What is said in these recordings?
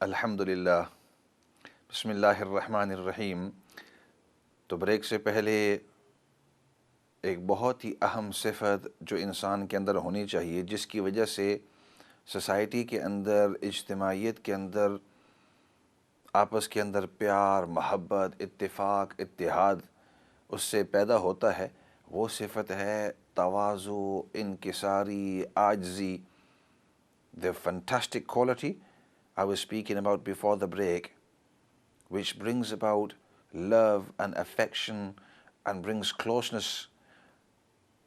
الحمدللہ، بسم اللہ الرحمن الرحیم۔ تو بریک سے پہلے ایک بہت ہی اہم صفت جو انسان کے اندر ہونی چاہیے، جس کی وجہ سے سوسائٹی کے اندر، اجتماعیت کے اندر، آپس کے اندر پیار، محبت، اتفاق، اتحاد اس سے پیدا ہوتا ہے، وہ صفت ہے تواضع، انکساری، عاجزی۔ The fantastic quality I was speaking about before the break, which brings about love and affection and brings closeness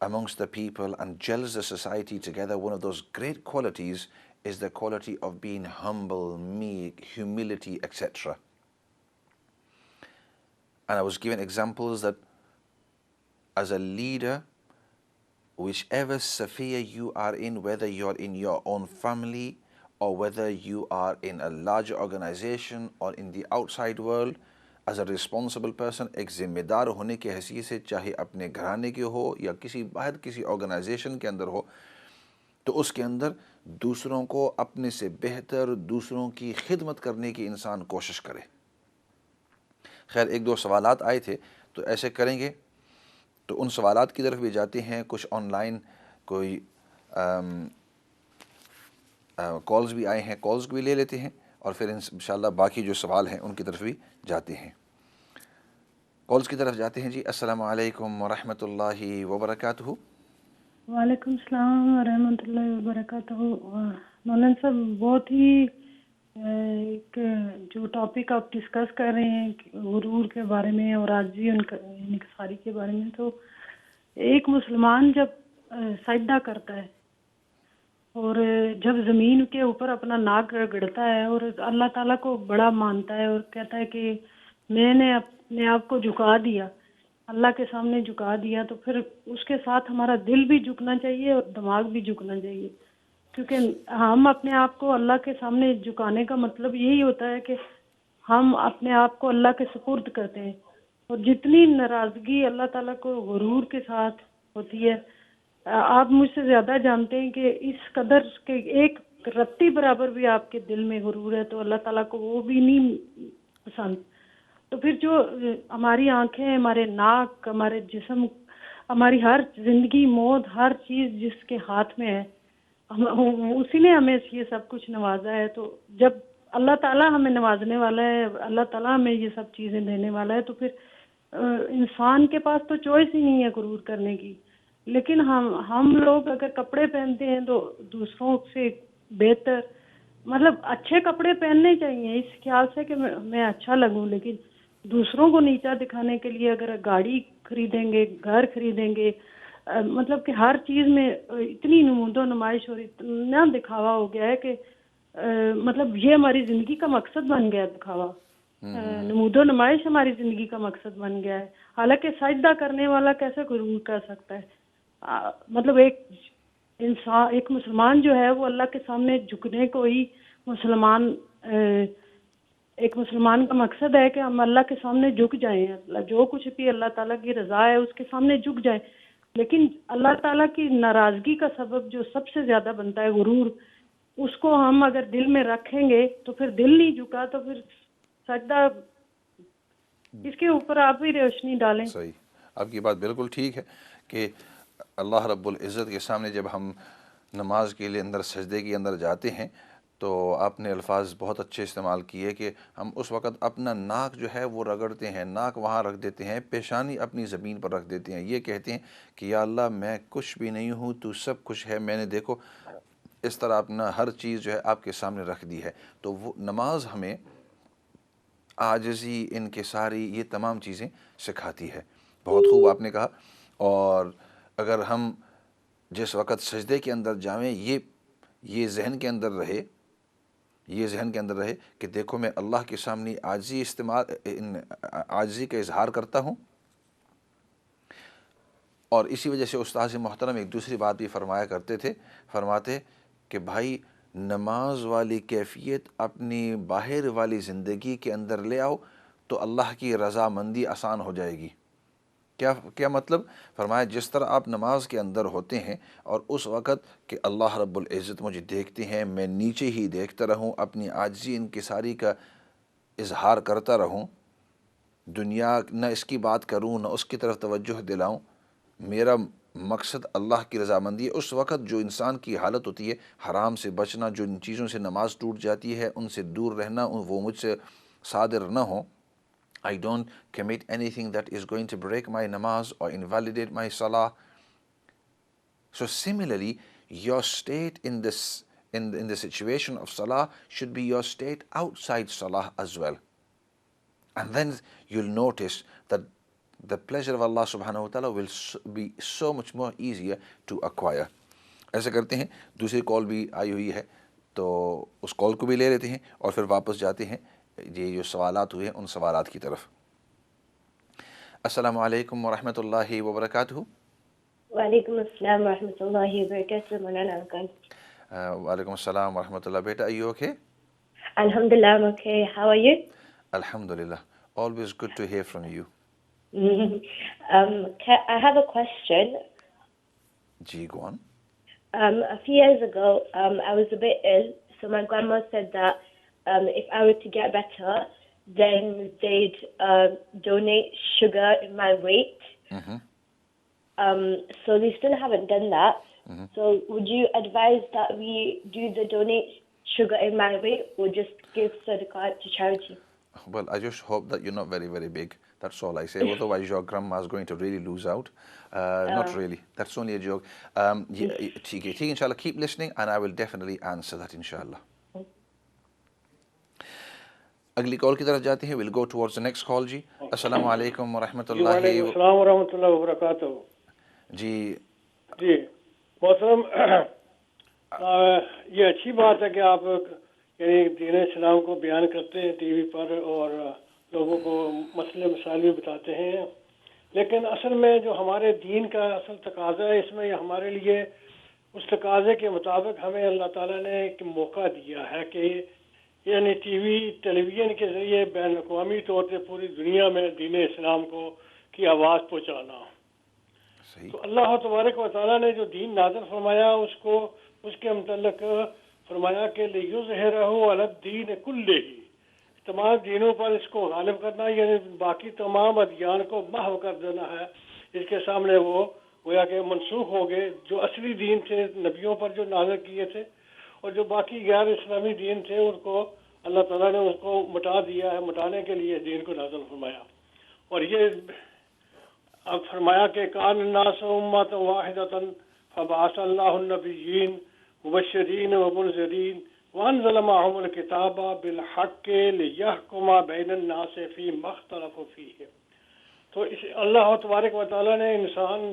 amongst the people and gels the society together. One of those great qualities is the quality of being humble, meek, humility, etc. And I was giving examples that as a leader, whichever sphere you are in, whether you're in your own family or whether you are in a larger organization or in the outside world, as a responsible person، ایک ذمہ دار ہونے کی حیثیت سے، چاہے اپنے گھرانے کے ہو یا کسی باہر کسی آرگنائزیشن کے اندر ہو، تو اس کے اندر دوسروں کو اپنے سے بہتر، دوسروں کی خدمت کرنے کی انسان کوشش کرے۔ خیر، ایک دو سوالات آئے تھے تو ایسے کریں گے تو ان سوالات کی طرف بھی جاتے ہیں، کچھ آن لائن کوئی کالز بھی آئے ہیں، کالز بھی لے لیتے ہیں اور پھر انشاءاللہ باقی جو سوال ہیں ان کی طرف بھی جاتے ہیں۔ کالز کی طرف جاتے ہیں۔ جی السلام علیکم ورحمۃ اللہ وبرکاتہ۔ وعلیکم السلام ورحمۃ اللہ وبرکاتہ۔ مولانا صاحب، بہت ہی ایک جو ٹاپک آپ ڈسکس کر رہے ہیں غرور کے بارے میں اور عاجزی انکساری کے بارے میں، تو ایک مسلمان جب سجدہ کرتا ہے اور جب زمین کے اوپر اپنا ناک رگڑتا ہے اور اللہ تعالیٰ کو بڑا مانتا ہے اور کہتا ہے کہ میں نے اپنے آپ کو جھکا دیا، اللہ کے سامنے جھکا دیا، تو پھر اس کے ساتھ ہمارا دل بھی جھکنا چاہیے اور دماغ بھی جھکنا چاہیے، کیونکہ ہم اپنے آپ کو اللہ کے سامنے جھکانے کا مطلب یہی ہوتا ہے کہ ہم اپنے آپ کو اللہ کے سپرد کرتے ہیں۔ اور جتنی ناراضگی اللہ تعالیٰ کو غرور کے ساتھ ہوتی ہے، آپ مجھ سے زیادہ جانتے ہیں کہ اس قدر کہ ایک رتی برابر بھی آپ کے دل میں غرور ہے تو اللہ تعالیٰ کو وہ بھی نہیں پسند۔ تو پھر جو ہماری آنکھیں، ہمارے ناک، ہمارے جسم، ہماری ہر زندگی موت، ہر چیز جس کے ہاتھ میں ہے، اسی نے ہمیں یہ سب کچھ نوازا ہے۔ تو جب اللہ تعالیٰ ہمیں نوازنے والا ہے، اللہ تعالیٰ ہمیں یہ سب چیزیں دینے والا ہے، تو پھر انسان کے پاس تو چوائس ہی نہیں ہے غرور کرنے کی۔ لیکن ہم لوگ اگر کپڑے پہنتے ہیں تو دوسروں سے بہتر، مطلب اچھے کپڑے پہننے چاہیے اس خیال سے کہ میں اچھا لگوں، لیکن دوسروں کو نیچا دکھانے کے لیے اگر گاڑی خریدیں گے، گھر خریدیں گے، مطلب کہ ہر چیز میں اتنی نمود و نمائش اور اتنا دکھاوا ہو گیا ہے کہ مطلب یہ ہماری زندگی کا مقصد بن گیا ہے، دکھاوا، نمود و نمائش ہماری زندگی کا مقصد بن گیا ہے۔ حالانکہ سجدہ کرنے والا کیسے غرور کر سکتا ہے؟ مطلب ایک انسان، ایک مسلمان جو ہے وہ اللہ کے سامنے جھکنے کو ہی ایک مسلمان کا مقصد ہے کہ ہم اللہ کے سامنے جھک جائیں، جو کچھ بھی اللہ تعالیٰ کی رضا ہے اس کے سامنے جھک جائیں۔ لیکن اللہ تعالیٰ کی ناراضگی کا سبب جو سب سے زیادہ بنتا ہے غرور، اس کو ہم اگر دل میں رکھیں گے تو پھر دل نہیں جھکا تو پھر سجدہ، اس کے اوپر آپ بھی روشنی ڈالیں۔ صحیح، آپ کی بات بالکل ٹھیک ہے کہ اللہ رب العزت کے سامنے جب ہم نماز کے لیے اندر سجدے کے اندر جاتے ہیں تو آپ نے الفاظ بہت اچھے استعمال کیے کہ ہم اس وقت اپنا ناک جو ہے وہ رگڑتے ہیں، ناک وہاں رکھ دیتے ہیں، پیشانی اپنی زمین پر رکھ دیتے ہیں، یہ کہتے ہیں کہ یا اللہ میں کچھ بھی نہیں ہوں، تو سب کچھ ہے، میں نے دیکھو اس طرح اپنا ہر چیز جو ہے آپ کے سامنے رکھ دی ہے۔ تو وہ نماز ہمیں عاجزی، انکساری، یہ تمام چیزیں سکھاتی ہے۔ بہت خوب آپ نے کہا۔ اور اگر ہم جس وقت سجدے کے اندر جائیں، یہ ذہن کے اندر رہے، کہ دیکھو میں اللہ کے سامنے عاجزی کا اظہار کرتا ہوں۔ اور اسی وجہ سے استاذ محترم ایک دوسری بات بھی فرمایا کرتے تھے، فرماتے کہ بھائی نماز والی کیفیت اپنی باہر والی زندگی کے اندر لے آؤ تو اللہ کی رضا مندی آسان ہو جائے گی۔ کیا مطلب؟ فرمایا جس طرح آپ نماز کے اندر ہوتے ہیں اور اس وقت کہ اللہ رب العزت مجھے دیکھتے ہیں، میں نیچے ہی دیکھتا رہوں، اپنی عاجزی انکساری کا اظہار کرتا رہوں، دنیا نہ اس کی بات کروں نہ اس کی طرف توجہ دلاؤں، میرا مقصد اللہ کی رضامندی ہے، اس وقت جو انسان کی حالت ہوتی ہے حرام سے بچنا، جو ان چیزوں سے نماز ٹوٹ جاتی ہے ان سے دور رہنا، وہ مجھ سے صادر نہ ہوں. I don't commit anything that is going to break my namaz or invalidate my salah. So similarly, your state in the situation of salah should be your state outside salah as well. And then you'll notice that the pleasure of Allah subhanahu wa ta'ala will be so much more easier to acquire. ایسا کرتے ہیں، دوسری کال بھی آئی ہوئی ہے تو اس کال کو بھی لے لیتے ہیں اور پھر واپس جاتے ہیں یہ جو سوالات ہوئے ہیں ان سوالات کی طرف. السلام علیکم ورحمۃ اللہ وبرکاتہ. وعلیکم السلام ورحمۃ اللہ وبرکاتہ. مولانا انکل. وعلیکم السلام ورحمۃ اللہ. بیٹا are you okay? Alhamdulillah, I'm okay. How are you? Alhamdulillah. Always good to hear from you. I have a question. Ji, go on. A few years ago, I was a bit ill, so my grandma said that if I were to get better, then they'd donate sugar in my weight. So they still haven't done that. So would you advise that we do the donate sugar in my weight or just give sadaqah to charity? Well, I just hope that you're not very, very big. That's all I say. Otherwise, your grandma is going to really lose out. Not really. That's only a joke. ٹھیک ہے انشاءاللہ. Keep listening and I will definitely answer that inshallah. اگلی کال کی طرف جاتے ہیں. We'll go towards the next call. جی السلام علیکم ورحمۃ اللہ. وعلیکم السلام ورحمۃ اللہ وبرکاتہ. جی محترم، یہ اچھی بات ہے کہ آپ یعنی دین اسلام کو بیان کرتے ہیں ٹی وی پر اور لوگوں کو مسئلے مسائل بھی بتاتے ہیں، لیکن اصل میں جو ہمارے دین کا اصل تقاضا ہے، اس میں ہمارے لیے اس تقاضے کے مطابق ہمیں اللہ تعالیٰ نے ایک موقع دیا ہے کہ یعنی ٹی وی ٹیلی ویژن کے ذریعے بین الاقوامی طور پہ پوری دنیا میں دین اسلام کی آواز پہنچانا. تو اللہ تبارک و تعالیٰ نے جو دین نازل فرمایا اس کے متعلق فرمایا کہ لِیُظْہِرَهُ عَلَى الدِّینِ کُلِّهِ، تمام دینوں پر اس کو غالب کرنا، یعنی باقی تمام ادیان کو محو کر دینا ہے. اس کے سامنے وہ گویا کہ منسوخ ہو گئے جو اصلی دین تھے نبیوں پر جو نازل کیے تھے، اور جو باقی غیر اسلامی دین تھے ان کو اللہ تعالیٰ نے اس کو مٹا دیا ہے. مٹانے کے لیے دین کو نازل فرمایا. اور یہ اب فرمایا کہ کان الناس امۃ واحدۃ فبعث اللہ النبیین مبشرین ومنذرین وانزل معهم الکتاب بالحق لیحکم بین الناس فیما اختلفوا فیہ. تو اللہ تبارک و تعالیٰ نے انسان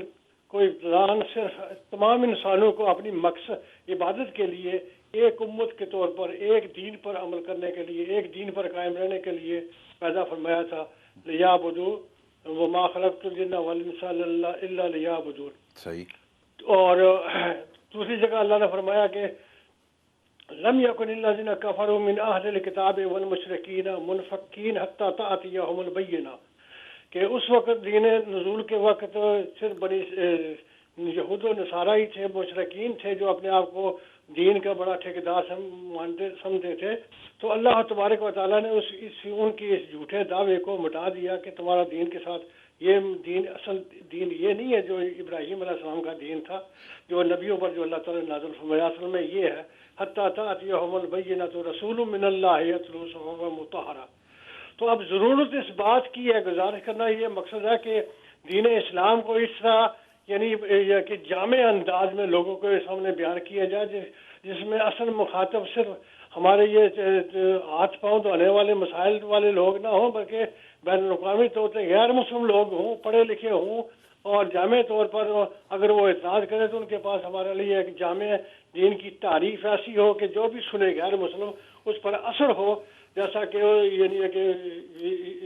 کو ابتداءً صرف تمام انسانوں کو اپنی مقصد عبادت کے لیے ایک امت کے طور پر ایک دین پر عمل کرنے کے لیے، ایک دین پر قائم رہنے کے لیے پیدا فرمایا تھا. لیعبدوا وما خلقت الجن والانس الا لیعبدون. صحیح. اور دوسری جگہ اللہ نے فرمایا کہ لم یکن الذین کفروا من اہل الکتاب والمشرکین منفکین حتی تأتیہم البینہ، کہ اس وقت دین نزول کے وقت صرف بنی یہود و نصارہ ہی تھے، مشرکین تھے جو اپنے آپ کو دین کا بڑا ٹھیکیدار سمجھتے تھے. تو اللہ تبارک و تعالیٰ نے ان کی اس جھوٹے دعوے کو مٹا دیا کہ تمہارا دین کے ساتھ یہ دین اصل دین یہ نہیں ہے جو ابراہیم علیہ السلام کا دین تھا، جو نبیوں پر جو اللہ تعالیٰ نے نازل فرمایا. اصل میں یہ ہے حتیٰ تأتیہم البینۃ رسول من اللہ یتلو صحفا مطہرہ. تو اب ضرورت اس بات کی ہے، گزارش کرنا یہ مقصد ہے کہ دین اسلام کو اس طرح یعنی کہ جامع انداز میں لوگوں کے سامنے بیان کیا جائے جس میں اصل مخاطب صرف ہمارے یہ ہاتھ پاؤں دھونے والے مسائل والے لوگ نہ ہوں، بلکہ بین الاقوامی طور پہ غیر مسلم لوگ ہوں، پڑھے لکھے ہوں، اور جامع طور پر اگر وہ اعتراض کرے تو ان کے پاس ہمارے لیے ایک جامع دین کی تعریف ایسی ہو کہ جو بھی سنے غیر مسلم اس پر اثر ہو. جیسا کہ یعنی کہ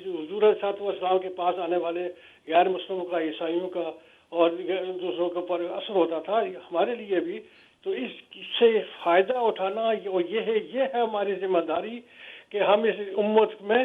حضور صلی اللہ علیہ وسلم کے پاس آنے والے غیر مسلموں کا، عیسائیوں کا اور دوسروں کے اوپر اثر ہوتا تھا، ہمارے لیے بھی. تو اس سے فائدہ اٹھانا یہ ہے ہماری ذمہ داری کہ ہم اس امت میں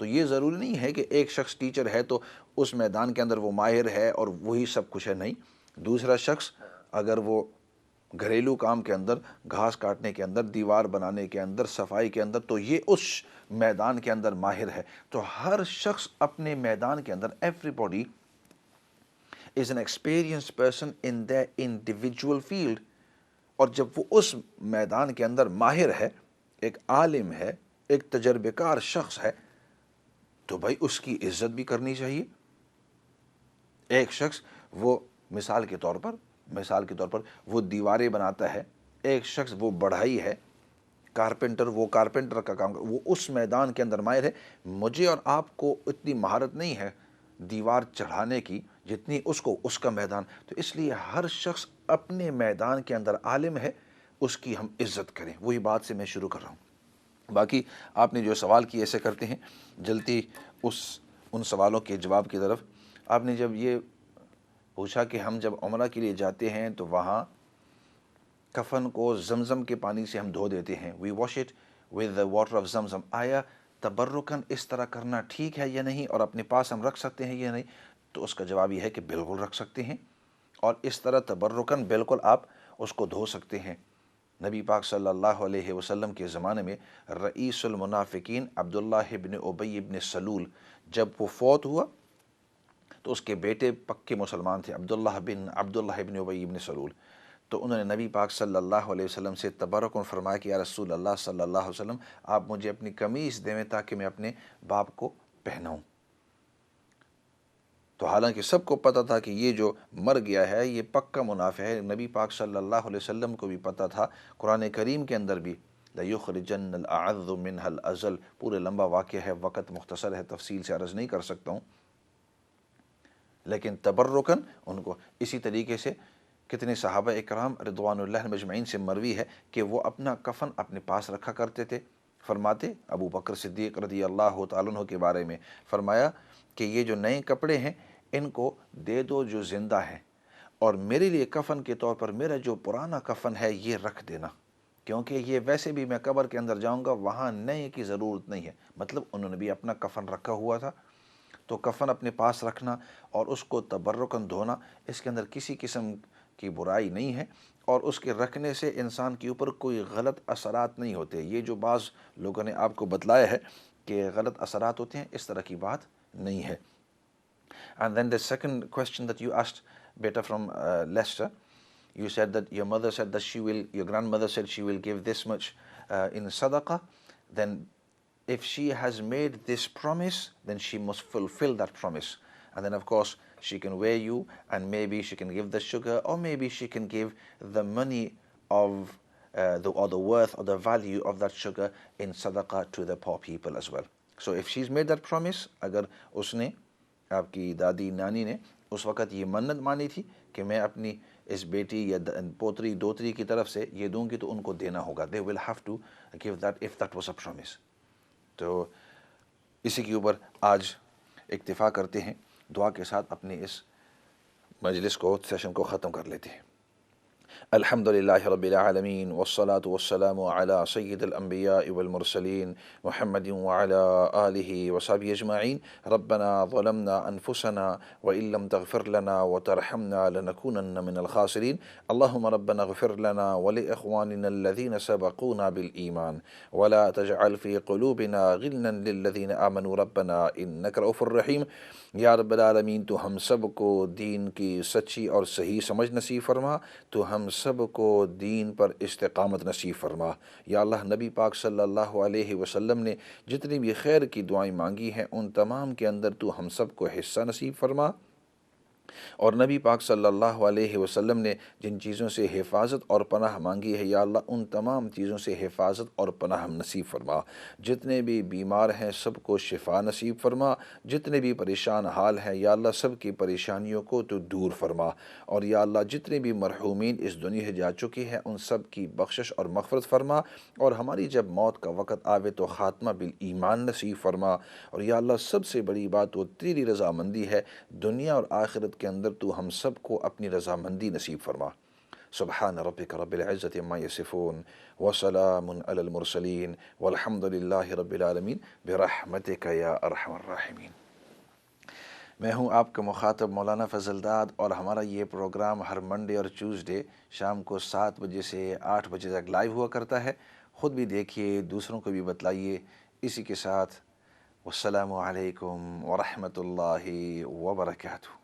تو یہ ضروری نہیں ہے کہ ایک شخص ٹیچر ہے تو اس میدان کے اندر وہ ماہر ہے اور وہی سب کچھ ہے، نہیں. دوسرا شخص اگر وہ گھریلو کام کے اندر، گھاس کاٹنے کے اندر، دیوار بنانے کے اندر، صفائی کے اندر، تو یہ اس میدان کے اندر ماہر ہے. تو ہر شخص اپنے میدان کے اندر، every body is an experienced person in the individual field. اور جب وہ اس میدان کے اندر ماہر ہے، ایک عالم ہے، ایک تجربہ کار شخص ہے، تو بھائی اس کی عزت بھی کرنی چاہیے. ایک شخص وہ مثال کے طور پر وہ دیواریں بناتا ہے، ایک شخص وہ بڑھائی ہے، کارپینٹر، وہ کارپینٹر کا کام، وہ اس میدان کے اندر ماہر ہے. مجھے اور آپ کو اتنی مہارت نہیں ہے دیوار چڑھانے کی جتنی اس کو اس کا میدان. تو اس لیے ہر شخص اپنے میدان کے اندر عالم ہے، اس کی ہم عزت کریں. وہی بات سے میں شروع کر رہا ہوں. باقی آپ نے جو سوال کیے ایسے کرتے ہیں جلدی ان سوالوں کے جواب کی طرف. آپ نے جب یہ پوچھا کہ ہم جب عمرہ کے لیے جاتے ہیں تو وہاں کفن کو زمزم کے پانی سے ہم دھو دیتے ہیں، we wash it with the water of Zamzam. آیا تبرکن اس طرح کرنا ٹھیک ہے یا نہیں، اور اپنے پاس ہم رکھ سکتے ہیں یا نہیں؟ تو اس کا جواب یہ ہے کہ بالکل رکھ سکتے ہیں، اور اس طرح تبرکن بالکل آپ اس کو دھو سکتے ہیں. نبی پاک صلی اللہ علیہ وسلم کے زمانے میں رئیس المنافقین عبداللہ ابن ابی ابن سلول جب وہ فوت ہوا تو اس کے بیٹے پکے مسلمان تھے، عبداللہ ابن ابی ابن سلول. تو انہوں نے نبی پاک صلی اللہ علیہ وسلم سے تبرکن فرمایا کہ یا رسول اللہ صلی اللہ علیہ وسلم آپ مجھے اپنی قمیص دیں تاکہ میں اپنے باپ کو پہناؤں. تو حالانکہ سب کو پتہ تھا کہ یہ جو مر گیا ہے یہ پکا منافق ہے، نبی پاک صلی اللہ علیہ وسلم کو بھی پتہ تھا. قرآن کریم کے اندر بھی لَيُخْرِجَنَّ الْأَعَذُّ مِنْهَا الْأَذَلُّ، پورے لمبا واقعہ ہے، وقت مختصر ہے، تفصیل سے عرض نہیں کر سکتا ہوں. لیکن تبرکن ان کو اسی طریقے سے کتنے صحابہ اکرام رضوان اللہ مجمعین سے مروی ہے کہ وہ اپنا کفن اپنے پاس رکھا کرتے تھے. فرماتے ابو بکر صدیق رضی اللہ تعالیٰ عنہ کے بارے میں، فرمایا کہ یہ جو نئے کپڑے ہیں ان کو دے دو جو زندہ ہیں، اور میرے لیے کفن کے طور پر میرا جو پرانا کفن ہے یہ رکھ دینا، کیونکہ یہ ویسے بھی میں قبر کے اندر جاؤں گا، وہاں نئے کی ضرورت نہیں ہے. مطلب انہوں نے بھی اپنا کفن رکھا ہوا تھا. تو کفن اپنے پاس رکھنا اور اس کو تبرکن دھونا، اس کے اندر کسی قسم کی برائی نہیں ہے، اور اس کے رکھنے سے انسان کے اوپر کوئی غلط اثرات نہیں ہوتے. یہ جو بعض لوگوں نے آپ کو بتلایا ہے کہ غلط اثرات ہوتے ہیں، اس طرح کی بات نہیں ہے. And then the second question that you asked, beta from Leicester, you said that your mother said that your grandmother said she will give this much in sadaqah. Then if she has made this promise, then she must fulfill that promise. And then of course she can weigh you, and maybe she can give the sugar, or maybe she can give the money of the worth or the value of that sugar in sadaqah to the poor people as well. So if she's made that promise, agar usne آپ کی دادی نانی نے اس وقت یہ منت مانی تھی کہ میں اپنی اس بیٹی یا پوتری دوتری کی طرف سے یہ دوں گی تو ان کو دینا ہوگا. They will have to give that if that was a promise. تو اسی کے اوپر آج اکتفا کرتے ہیں، دعا کے ساتھ اپنے اس مجلس کو، سیشن کو ختم کر لیتے ہیں. الحمد للہ رب العالمین والصلاة والسلام علی سید الانبیاء والمرسلین محمد وعلی آلہ وصحبہ اجمعین. ربنا ظلمنا انفسنا وإن لم تغفر لنا وترحمنا لنكونن من الخاسرین. اللهم ربنا اغفر لنا ولإخواننا الذين سبقونا بالإيمان ولا تجعل في قلوبنا غلا للذين آمنوا ربنا إنك رؤوف رحیم. یا رب العالمین تو ہم سب کو دین کی سچی اور صحیح سمجھ نصیب فرما، تو ہم سب کو دین پر استقامت نصیب فرما. یا اللہ، نبی پاک صلی اللہ علیہ وسلم نے جتنی بھی خیر کی دعائیں مانگی ہیں ان تمام کے اندر تو ہم سب کو حصہ نصیب فرما، اور نبی پاک صلی اللہ علیہ وسلم نے جن چیزوں سے حفاظت اور پناہ مانگی ہے یا اللہ ان تمام چیزوں سے حفاظت اور پناہ نصیب فرما. جتنے بھی بیمار ہیں سب کو شفا نصیب فرما، جتنے بھی پریشان حال ہیں یا اللہ سب کی پریشانیوں کو تو دور فرما. اور یا اللہ جتنے بھی مرحومین اس دنیا سے جا چکی ہیں ان سب کی بخشش اور مغفرت فرما، اور ہماری جب موت کا وقت آوے تو خاتمہ بالایمان نصیب فرما. اور یا اللہ سب سے بڑی بات وہ تیری رضامندی ہے، دنیا اور آخرت کے اندر تو ہم سب کو اپنی رضامندی نصیب فرما. سبحان ربک رب العزت عما یصفون وسلام علی المرسلین والحمد للہ رب العالمین برحمتک یا ارحم الراحمین۔ میں ہوں آپ کا مخاطب مولانا فضل داد، اور ہمارا یہ پروگرام ہر منڈے اور ٹیوزڈے شام کو 7 بجے سے 8 بجے تک لائیو ہوا کرتا ہے۔ خود بھی دیکھیے، دوسروں کو بھی بتلائیے۔ اسی کے ساتھ والسلام علیکم ورحمۃ اللہ وبرکاتہ۔